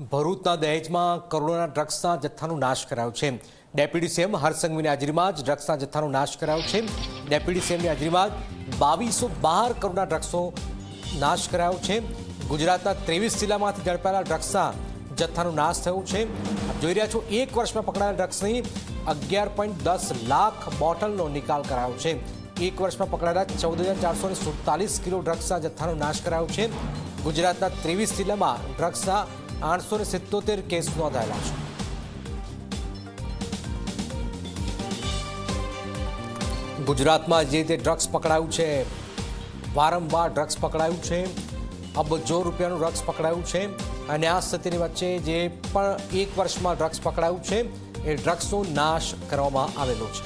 ભરૂચના દહેજમાં કરોડોના ડ્રગ્સના જથ્થાનો નાશ કરાયો છે। ડેપ્યુટી સીએમ હર્ષસંઘવીની હાજરીમાં જ ડ્રગ્સના જથ્થાનો નાશ કરાયો છે। ડેપ્યુટી સીએમની હાજરીમાં 2212 કરોડના ડ્રગ્સનો નાશ કરાયો છે। ગુજરાતના 23 જિલ્લામાંથી ઝડપાયેલા ડ્રગ્સના જથ્થાનો નાશ થયો છે। આપ જોઈ રહ્યા છો, એક વર્ષમાં પકડાયેલા ડ્રગ્સની 11.10 લાખ બોટલનો નિકાલ કરાયો છે। એક વર્ષમાં પકડાયેલા 14,447 કિલો ડ્રગ્સના જથ્થાનો નાશ કરાયો છે। ગુજરાતના 23 જિલ્લામાં ડ્રગ્સના 877 કેસ નોંધાયેલા છે। ગુજરાતમાં જે રીતે ડ્રગ્સ પકડાયું છે, વારંવાર ડ્રગ્સ પકડાયું છે, અબજો રૂપિયાનું ડ્રગ્સ પકડાયું છે, અને આ સ્થિતિની વચ્ચે જે પણ એક વર્ષમાં ડ્રગ્સ પકડાયું છે એ ડ્રગ્સનો નાશ કરવામાં આવેલો છે।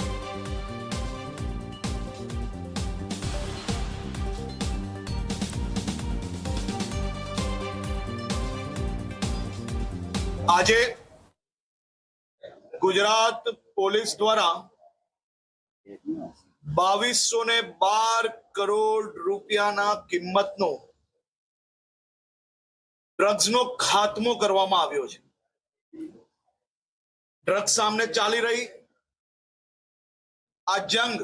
આજે ગુજરાત પોલીસ દ્વારા 2212 કરોડ રૂપિયાના કિંમતનો ડ્રગ્સનો ખાત્મો કરવામાં આવ્યો છે। ડ્રગ્સ સામે ચાલી રહી આ જંગ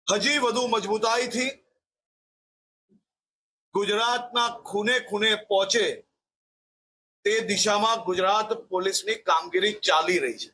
હજી વધુ મજબૂતાઈથી ગુજરાતના ખૂણે ખૂણે પહોંચે તે દિશામાં ગુજરાત પોલીસની કામગીરી ચાલી રહી છે।